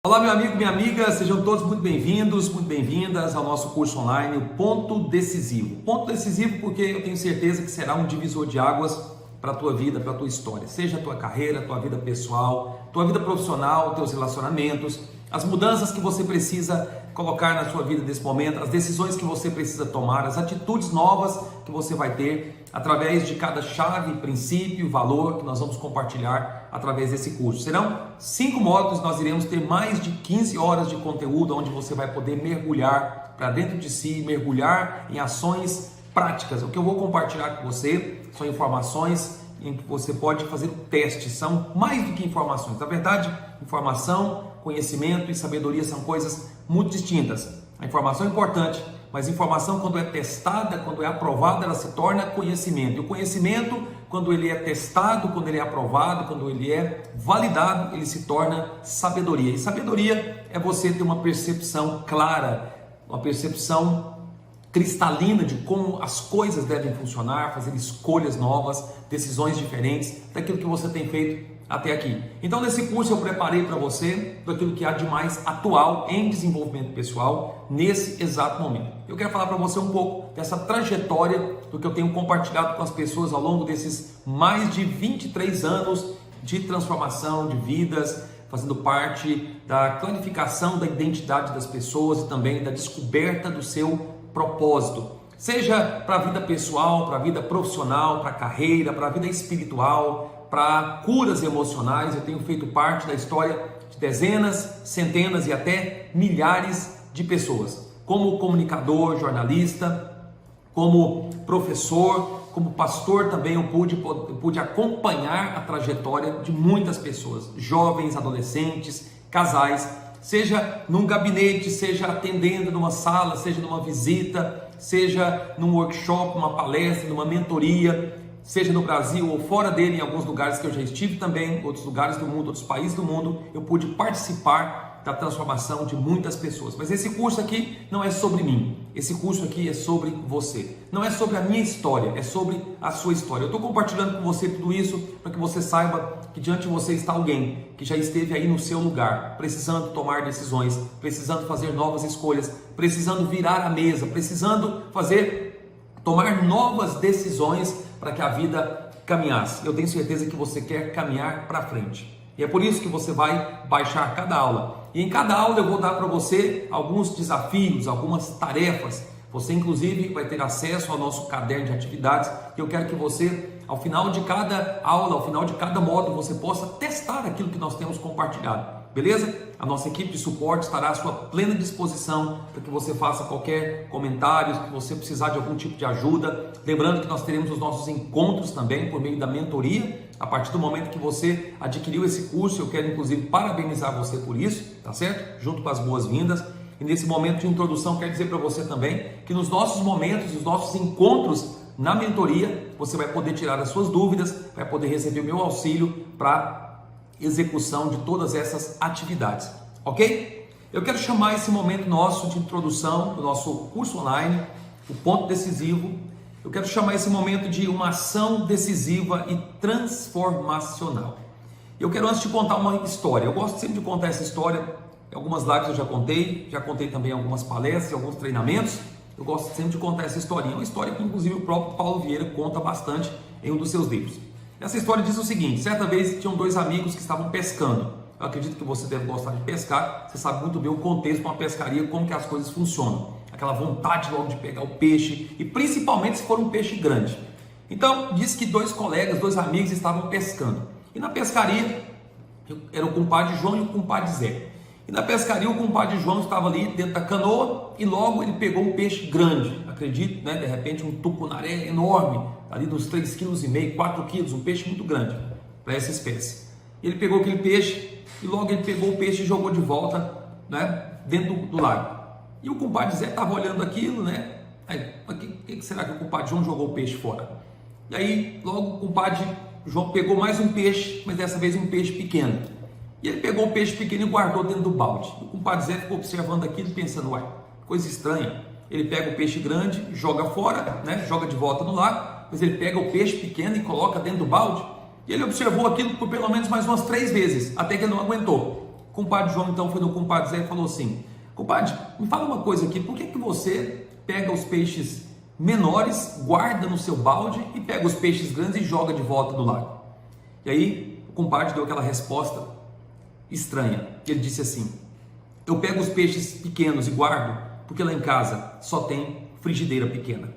Olá, meu amigo, minha amiga, sejam todos muito bem-vindos, muito bem-vindas ao nosso curso online, o Ponto Decisivo. Ponto Decisivo porque eu tenho certeza que será um divisor de águas para a tua vida, para a tua história, seja a tua carreira, a tua vida pessoal, tua vida profissional, teus relacionamentos, as mudanças que você precisa colocar na sua vida nesse momento, as decisões que você precisa tomar, as atitudes novas que você vai ter através de cada chave, princípio, valor que nós vamos compartilhar através desse curso. Serão 5 módulos, nós iremos ter mais de 15 horas de conteúdo onde você vai poder mergulhar para dentro de si, mergulhar em ações práticas. O que eu vou compartilhar com você são informações em que você pode fazer o teste, são mais do que informações. Na verdade, informação, conhecimento e sabedoria são coisas muito distintas. A informação é importante, mas informação, quando é testada, quando é aprovada, ela se torna conhecimento. E o conhecimento, quando ele é testado, quando ele é aprovado, quando ele é validado, ele se torna sabedoria. E sabedoria é você ter uma percepção clara, uma percepção cristalina de como as coisas devem funcionar, fazer escolhas novas, decisões diferentes daquilo que você tem feito até aqui. Então, nesse curso eu preparei para você aquilo que há de mais atual em desenvolvimento pessoal nesse exato momento. Eu quero falar para você um pouco dessa trajetória do que eu tenho compartilhado com as pessoas ao longo desses mais de 23 anos de transformação de vidas, fazendo parte da clarificação da identidade das pessoas e também da descoberta do seu propósito, seja para a vida pessoal, para a vida profissional, para a carreira, para a vida espiritual, para curas emocionais. Eu tenho feito parte da história de dezenas, centenas e até milhares de pessoas, como comunicador, jornalista, como professor, como pastor também eu pude acompanhar a trajetória de muitas pessoas, jovens, adolescentes, casais, seja num gabinete, seja atendendo numa sala, seja numa visita, seja num workshop, numa palestra, numa mentoria, seja no Brasil ou fora dele, em alguns lugares que eu já estive também, outros lugares do mundo, outros países do mundo, eu pude participar da transformação de muitas pessoas. Mas esse curso aqui não é sobre mim, esse curso aqui é sobre você. Não é sobre a minha história, é sobre a sua história. Eu estou compartilhando com você tudo isso para que você saiba que diante de você está alguém que já esteve aí no seu lugar, precisando tomar decisões, precisando fazer novas escolhas, precisando virar a mesa, precisando tomar novas decisões para que a vida caminhasse. Eu tenho certeza que você quer caminhar para frente. E é por isso que você vai baixar cada aula. E em cada aula eu vou dar para você alguns desafios, algumas tarefas. Você inclusive vai ter acesso ao nosso caderno de atividades. E eu quero que você, ao final de cada aula, ao final de cada módulo, você possa testar aquilo que nós temos compartilhado. Beleza? A nossa equipe de suporte estará à sua plena disposição para que você faça qualquer comentário, se você precisar de algum tipo de ajuda. Lembrando que nós teremos os nossos encontros também por meio da mentoria. A partir do momento que você adquiriu esse curso, eu quero inclusive parabenizar você por isso, tá certo? Junto com as boas-vindas. E nesse momento de introdução, quero dizer para você também que nos nossos momentos, nos nossos encontros na mentoria, você vai poder tirar as suas dúvidas, vai poder receber o meu auxílio para execução de todas essas atividades, ok? Eu quero chamar esse momento nosso de introdução do nosso curso online, o Ponto Decisivo. Eu quero chamar esse momento de uma ação decisiva e transformacional. Eu quero antes te contar uma história. Eu gosto sempre de contar essa história. Em algumas lives eu já contei também em algumas palestras, em alguns treinamentos. Eu gosto sempre de contar essa historinha. É uma história que inclusive o próprio Paulo Vieira conta bastante em um dos seus livros. Essa história diz o seguinte: certa vez tinham 2 amigos que estavam pescando. Eu acredito que você deve gostar de pescar, você sabe muito bem o contexto de uma pescaria, como que as coisas funcionam. Aquela vontade logo de pegar o peixe, e principalmente se for um peixe grande. Então, diz que 2 colegas, 2 amigos estavam pescando. E na pescaria, era o compadre João e o compadre Zé. E na pescaria, o compadre João estava ali dentro da canoa e logo ele pegou um peixe grande. Acredito, né? De repente um tucunaré enorme, ali dos 3,5 kg, 4 kg, um peixe muito grande para essa espécie. Ele pegou aquele peixe e logo ele pegou o peixe e jogou de volta, né, dentro do lago. E o compadre Zé estava olhando aquilo, né? Aí, que será que o compadre João jogou o peixe fora? E aí logo o compadre João pegou mais um peixe, mas dessa vez um peixe pequeno. E ele pegou o peixe pequeno e guardou dentro do balde. O compadre Zé ficou observando aquilo pensando, uai, coisa estranha. Ele pega o peixe grande, joga fora, né? Joga de volta no lago, mas ele pega o peixe pequeno e coloca dentro do balde. E ele observou aquilo por pelo menos mais umas 3 vezes, até que ele não aguentou. O compadre João então foi no compadre Zé e falou assim: compadre, me fala uma coisa aqui, por que você pega os peixes menores, guarda no seu balde e pega os peixes grandes e joga de volta do lago? E aí o compadre deu aquela resposta estranha. Ele disse assim: eu pego os peixes pequenos e guardo porque lá em casa só tem frigideira pequena.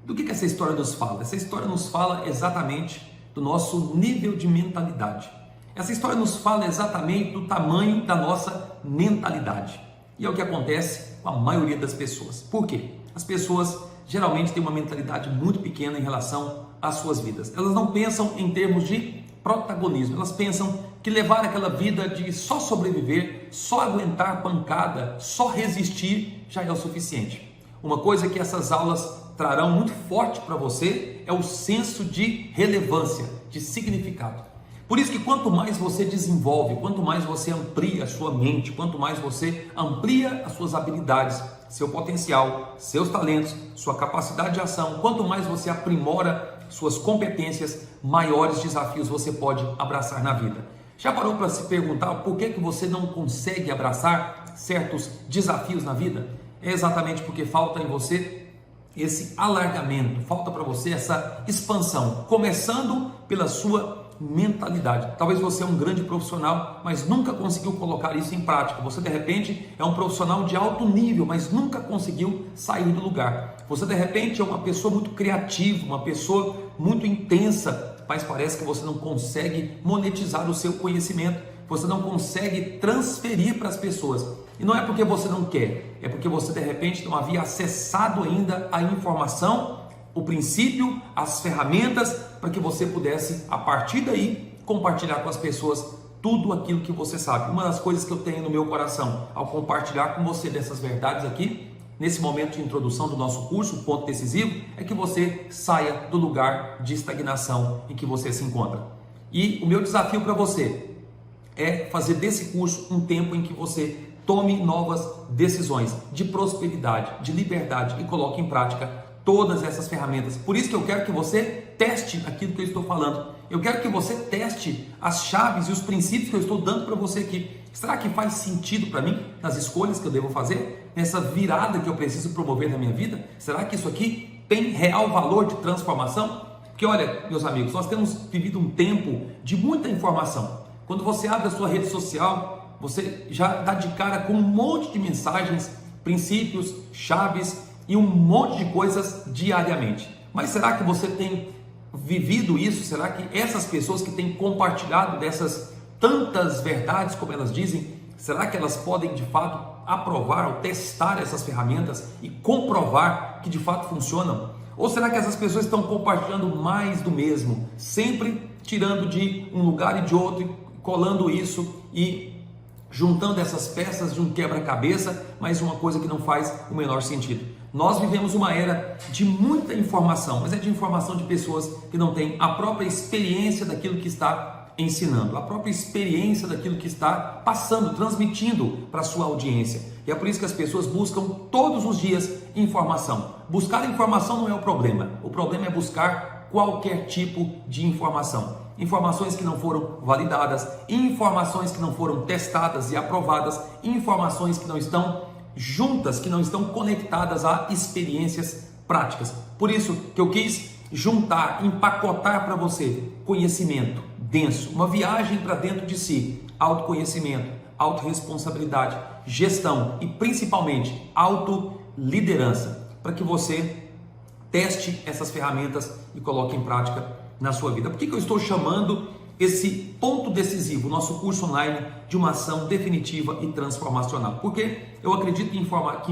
Do que essa história nos fala? Essa história nos fala exatamente do nosso nível de mentalidade. Essa história nos fala exatamente do tamanho da nossa mentalidade. E é o que acontece com a maioria das pessoas. Por quê? As pessoas geralmente têm uma mentalidade muito pequena em relação às suas vidas. Elas não pensam em termos de protagonismo. Elas pensam que levar aquela vida de só sobreviver, só aguentar pancada, só resistir já é o suficiente. Uma coisa que essas aulas trarão muito forte para você é o senso de relevância, de significado. Por isso que quanto mais você desenvolve, quanto mais você amplia a sua mente, quanto mais você amplia as suas habilidades, seu potencial, seus talentos, sua capacidade de ação, quanto mais você aprimora suas competências, maiores desafios você pode abraçar na vida. Já parou para se perguntar por que você não consegue abraçar certos desafios na vida? É exatamente porque falta em você esse alargamento, falta para você essa expansão, começando pela sua mentalidade. Talvez você é um grande profissional, mas nunca conseguiu colocar isso em prática. Você de repente é um profissional de alto nível, mas nunca conseguiu sair do lugar. Você de repente é uma pessoa muito criativa, uma pessoa muito intensa, mas parece que você não consegue monetizar o seu conhecimento, você não consegue transferir para as pessoas. E não é porque você não quer, é porque você de repente não havia acessado ainda a informação, o princípio, as ferramentas, para que você pudesse, a partir daí, compartilhar com as pessoas tudo aquilo que você sabe. Uma das coisas que eu tenho no meu coração ao compartilhar com você dessas verdades aqui, nesse momento de introdução do nosso curso, Ponto Decisivo, é que você saia do lugar de estagnação em que você se encontra. E o meu desafio para você é fazer desse curso um tempo em que você tome novas decisões de prosperidade, de liberdade e coloque em prática todas essas ferramentas. Por isso que eu quero que você teste aquilo que eu estou falando. Eu quero que você teste as chaves e os princípios que eu estou dando para você aqui. Será que faz sentido para mim nas escolhas que eu devo fazer? Nessa virada que eu preciso promover na minha vida? Será que isso aqui tem real valor de transformação? Porque olha, meus amigos, nós temos vivido um tempo de muita informação. Quando você abre a sua rede social, você já dá de cara com um monte de mensagens, princípios, chaves e um monte de coisas diariamente. Mas será que você tem vivido isso? Será que essas pessoas que têm compartilhado dessas tantas verdades, como elas dizem, será que elas podem de fato aprovar ou testar essas ferramentas e comprovar que de fato funcionam? Ou será que essas pessoas estão compartilhando mais do mesmo, sempre tirando de um lugar e de outro e colando isso e juntando essas peças de um quebra-cabeça, mas uma coisa que não faz o menor sentido? Nós vivemos uma era de muita informação, mas é de informação de pessoas que não têm a própria experiência daquilo que está ensinando, a própria experiência daquilo que está passando, transmitindo para a sua audiência. E é por isso que as pessoas buscam todos os dias informação. Buscar informação não é o problema é buscar qualquer tipo de informação. Informações que não foram validadas, informações que não foram testadas e aprovadas, informações que não estão juntas, que não estão conectadas a experiências práticas. Por isso que eu quis juntar, empacotar para você conhecimento denso, uma viagem para dentro de si, autoconhecimento, autorresponsabilidade, gestão e principalmente autoliderança, para que você teste essas ferramentas e coloque em prática na sua vida. Por que eu estou chamando esse ponto decisivo, nosso curso online, de uma ação definitiva e transformacional? Porque eu acredito que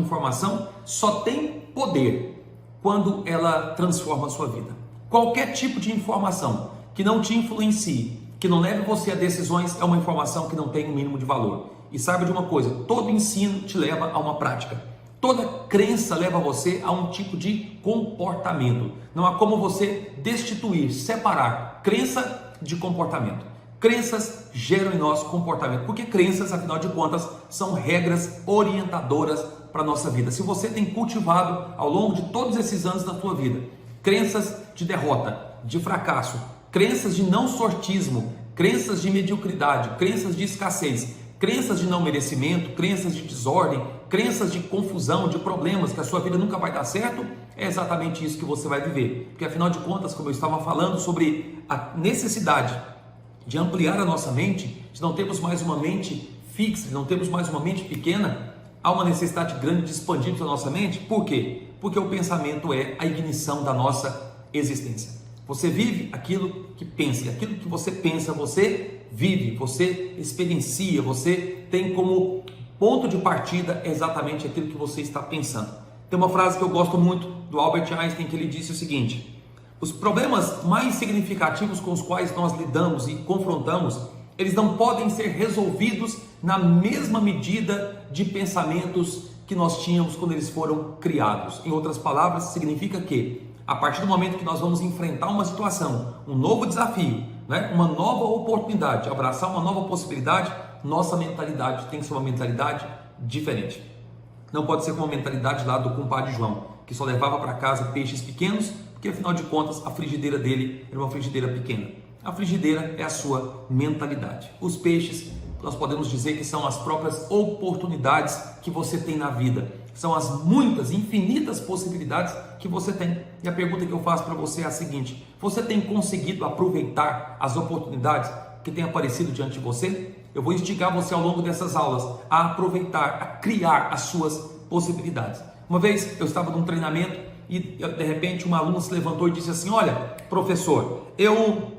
informação só tem poder quando ela transforma a sua vida. Qualquer tipo de informação que não te influencie, que não leve você a decisões, é uma informação que não tem um mínimo de valor. E saiba de uma coisa, todo ensino te leva a uma prática. Toda crença leva você a um tipo de comportamento. Não há como você destituir, separar crença de comportamento. Crenças geram em nós comportamento, porque crenças, afinal de contas, são regras orientadoras para a nossa vida. Se você tem cultivado ao longo de todos esses anos da sua vida crenças de derrota, de fracasso, crenças de não sortismo, crenças de mediocridade, crenças de escassez, crenças de não merecimento, crenças de desordem, crenças de confusão, de problemas, que a sua vida nunca vai dar certo, é exatamente isso que você vai viver. Porque afinal de contas, como eu estava falando sobre a necessidade de ampliar a nossa mente, de não termos mais uma mente fixa, de não termos mais uma mente pequena, há uma necessidade grande de expandir a nossa mente. Por quê? Porque o pensamento é a ignição da nossa existência. Você vive aquilo que pensa, e aquilo que você pensa, você vive, você experiencia, você tem como ponto de partida exatamente aquilo que você está pensando. Tem uma frase que eu gosto muito do Albert Einstein, que ele disse o seguinte: os problemas mais significativos com os quais nós lidamos e confrontamos, eles não podem ser resolvidos na mesma medida de pensamentos que nós tínhamos quando eles foram criados. Em outras palavras, significa que a partir do momento que nós vamos enfrentar uma situação, um novo desafio, uma nova oportunidade, abraçar uma nova possibilidade, nossa mentalidade tem que ser uma mentalidade diferente. Não pode ser como a mentalidade lá do compadre João, que só levava para casa peixes pequenos, porque afinal de contas a frigideira dele era uma frigideira pequena. A frigideira é a sua mentalidade. Os peixes, nós podemos dizer que são as próprias oportunidades que você tem na vida. São as muitas, infinitas possibilidades que você tem. E a pergunta que eu faço para você é a seguinte: você tem conseguido aproveitar as oportunidades que têm aparecido diante de você? Eu vou instigar você ao longo dessas aulas a aproveitar, a criar as suas possibilidades. Uma vez eu estava num treinamento e de repente uma aluna se levantou e disse assim: olha, professor, eu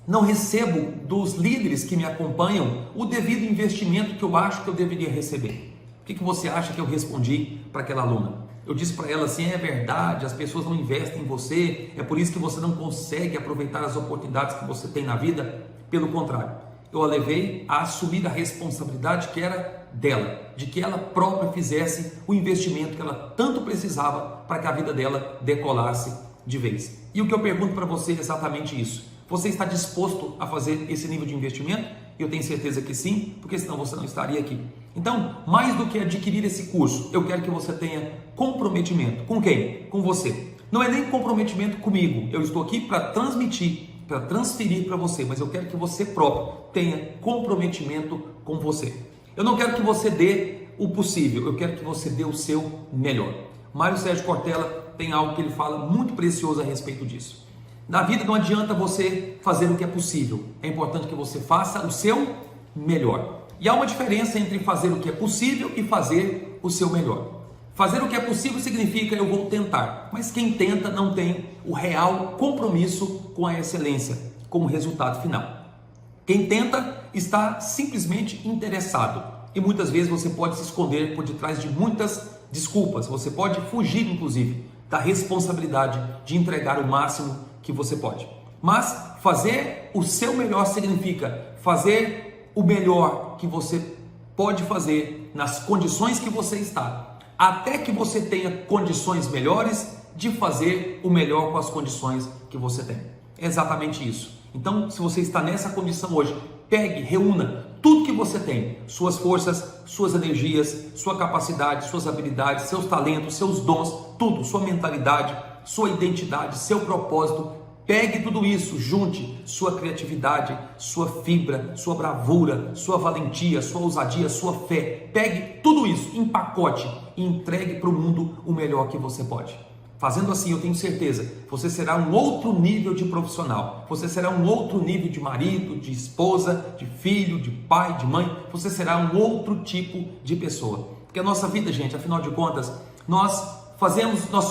não recebo dos líderes que me acompanham o devido investimento que eu acho que eu deveria receber. O que você acha que eu respondi para aquela aluna? Eu disse para ela assim: é verdade, as pessoas não investem em você, é por isso que você não consegue aproveitar as oportunidades que você tem na vida. Pelo contrário, eu a levei a assumir a responsabilidade que era dela, de que ela própria fizesse o investimento que ela tanto precisava para que a vida dela decolasse de vez. E o que eu pergunto para você é exatamente isso: você está disposto a fazer esse nível de investimento? Eu tenho certeza que sim, porque senão você não estaria aqui. Então, mais do que adquirir esse curso, eu quero que você tenha comprometimento. Com quem? Com você. Não é nem comprometimento comigo. Eu estou aqui para transmitir, para transferir para você, mas eu quero que você próprio tenha comprometimento com você. Eu não quero que você dê o possível, eu quero que você dê o seu melhor. Mário Sérgio Cortella tem algo que ele fala muito precioso a respeito disso. Na vida não adianta você fazer o que é possível, é importante que você faça o seu melhor. E há uma diferença entre fazer o que é possível e fazer o seu melhor. Fazer o que é possível significa eu vou tentar, mas quem tenta não tem o real compromisso com a excelência como resultado final. Quem tenta está simplesmente interessado e muitas vezes você pode se esconder por detrás de muitas desculpas, você pode fugir inclusive da responsabilidade de entregar o máximo que você pode. Mas fazer o seu melhor significa fazer o melhor que você pode fazer nas condições que você está, até que você tenha condições melhores de fazer o melhor com as condições que você tem. É exatamente isso. Então, se você está nessa condição hoje, pegue, reúna tudo que você tem, suas forças, suas energias, sua capacidade, suas habilidades, seus talentos, seus dons, tudo, sua mentalidade, sua identidade, seu propósito. Pegue tudo isso, junte sua criatividade, sua fibra, sua bravura, sua valentia, sua ousadia, sua fé. Pegue tudo isso, empacote e entregue para o mundo o melhor que você pode. Fazendo assim, eu tenho certeza, você será um outro nível de profissional. Você será um outro nível de marido, de esposa, de filho, de pai, de mãe. Você será um outro tipo de pessoa. Porque a nossa vida, gente, afinal de contas, nós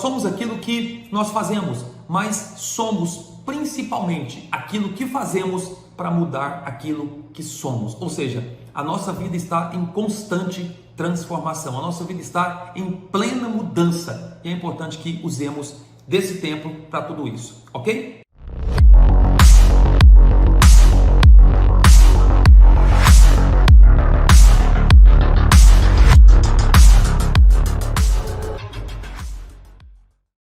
somos aquilo que nós fazemos, mas somos principalmente aquilo que fazemos para mudar aquilo que somos. Ou seja, a nossa vida está em constante transformação, a nossa vida está em plena mudança e é importante que usemos desse tempo para tudo isso, ok?